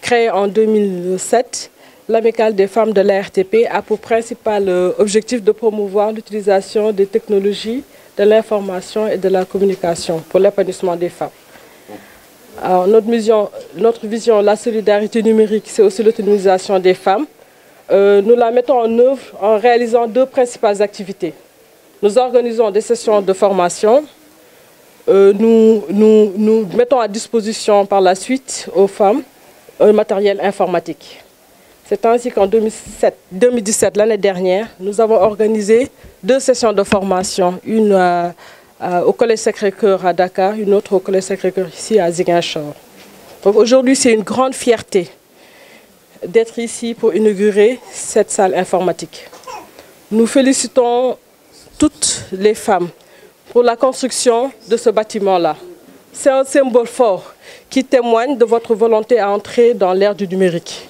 créée en 2007, l'Amicale des femmes de l'ARTP a pour principal objectif de promouvoir l'utilisation des technologies de l'information et de la communication pour l'épanouissement des femmes. Alors, notre vision, la solidarité numérique, c'est aussi l'autonomisation des femmes. Nous la mettons en œuvre en réalisant deux principales activités. Nous organisons des sessions de formation. Nous mettons à disposition par la suite aux femmes un matériel informatique. C'est ainsi qu'en 2017, l'année dernière, nous avons organisé deux sessions de formation, une au Collège Sacré-Cœur à Dakar, une autre au Collège Sacré-Cœur ici à Ziguinchor. Donc aujourd'hui, c'est une grande fierté d'être ici pour inaugurer cette salle informatique. Nous félicitons toutes les femmes pour la construction de ce bâtiment-là. C'est un symbole fort qui témoigne de votre volonté à entrer dans l'ère du numérique.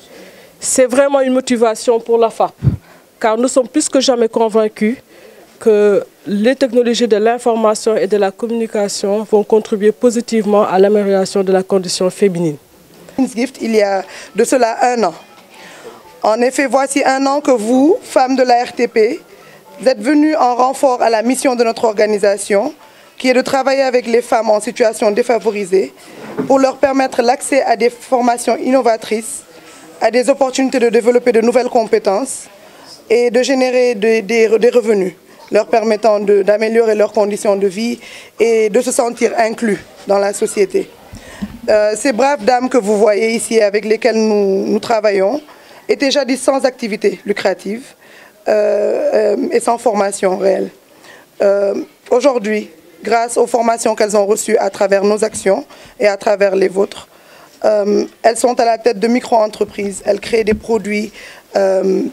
C'est vraiment une motivation pour la FARP, car nous sommes plus que jamais convaincus que les technologies de l'information et de la communication vont contribuer positivement à l'amélioration de la condition féminine. Il y a de cela 1 an. En effet, voici 1 an que vous, femmes de la RTP, vous êtes venues en renfort à la mission de notre organisation, qui est de travailler avec les femmes en situation défavorisée pour leur permettre l'accès à des formations innovatrices, à des opportunités de développer de nouvelles compétences et de générer des revenus, leur permettant d'améliorer leurs conditions de vie et de se sentir inclus dans la société. Ces braves dames que vous voyez ici, avec lesquelles nous travaillons, étaient jadis sans activité lucrative et sans formation réelle. Aujourd'hui, grâce aux formations qu'elles ont reçues à travers nos actions et à travers les vôtres, elles sont à la tête de micro-entreprises, elles créent des produits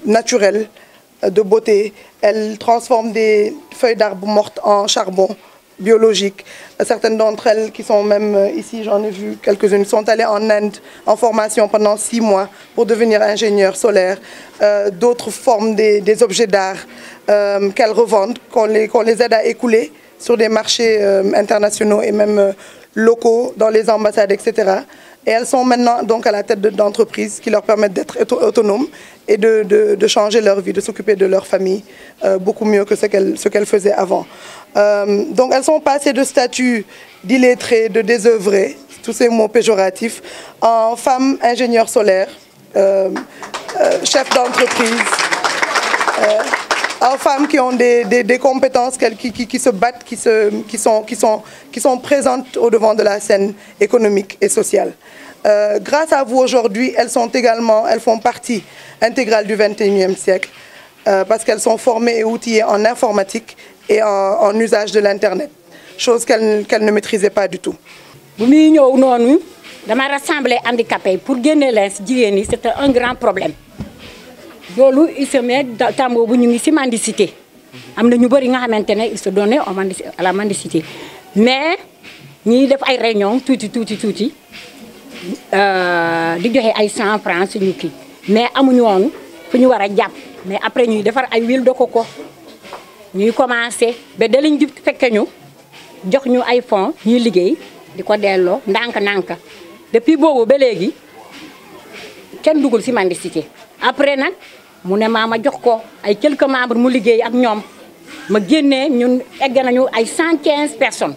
naturels, de beauté, elles transforment des feuilles d'arbres mortes en charbon biologique. Certaines d'entre elles qui sont même ici, j'en ai vu quelques-unes, sont allées en Inde en formation pendant 6 mois pour devenir ingénieurs solaires. D'autres forment des objets d'art qu'elles revendent, qu'on les aide à écouler sur des marchés internationaux et même locaux, dans les ambassades, etc. Et elles sont maintenant donc à la tête d'entreprises qui leur permettent d'être autonomes et de changer leur vie, de s'occuper de leur famille beaucoup mieux que ce qu'elles faisaient avant. Donc elles sont passées de statut d'illettrées, de désœuvrées, tous ces mots péjoratifs, en femmes ingénieurs solaires, chefs d'entreprise, en femmes qui ont des compétences, qui se battent, qui sont présentes au devant de la scène économique et sociale. Grâce à vous aujourd'hui, elles font partie intégrale du XXIe siècle parce qu'elles sont formées et outillées en informatique et en usage de l'Internet, chose qu'elles ne maîtrisaient pas du tout. Bu muy ñëw noonu dama rassembler handicapés pour génne leen si jigéen ñi c'était un grand problème loolu ISEMED temps boobu ñu ngi si mendicité am na ñu bëri nga xamante ne ils se donnaient à la mendicité mais ñi def ay réunion tuuti di joxe ay 100 francs suñu kii mais amuñu woon fu ñu war a jàpp mais après ñuy defar ay huile de coco ñuy commencé ba daliñ di fekke ñu jox ñu ay fonds ñuy liggéey di ko delloo ndànk-ndànk depuis boobu ba léegi kenn dugul si mendicité après nag mu ne ma jox ko ay quelques membres mu liggéey ak ñoom ma génnee ñun egg nañu ay 115 personnes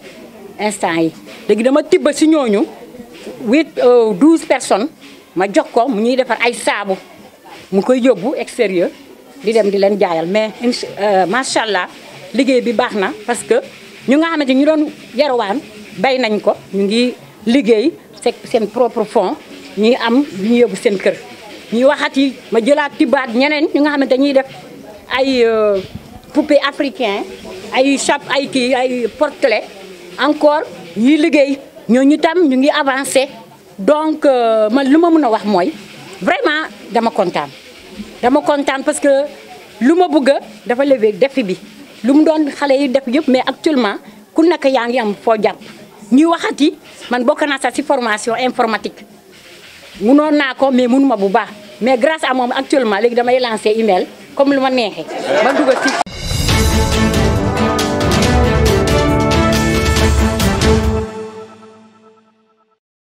instant yi léegi dama tibb si ñooñu 12 personnes ma jox ko mu ñuy defar ay saabu mu koy yóbbu extérieur di dem di leen jaayal mais macha allah liggéey bi baax na parce que ñu nga xamante ñu doon yarawaan bay nañ ko ñu ngi liggéey seen propre fonds ñi am lu ñu yóbbu seen kër. ñuy waxati ma jëlaat tibaat ñeneen ñu nga xamante ñuy def ay poupée africain ay chape ay kii ay portelet encore ñuy liggéey ñooñu tam ñu ngi avancé donc man lu ma mën a wax mooy vraiment dama kontaan parce que lu ma bëgg dafa lever défi bi lu mu doon xale yi def yëpp mais actuellement ku nekk yaa ngi am foo jàpp ñuy waxati man bokk naa sax ci formation informatique mënoon naa ko mais mënuma bu baax mais grâce à moom actuellement léegi damay lancer email comme lu ma neexee ba dugal ci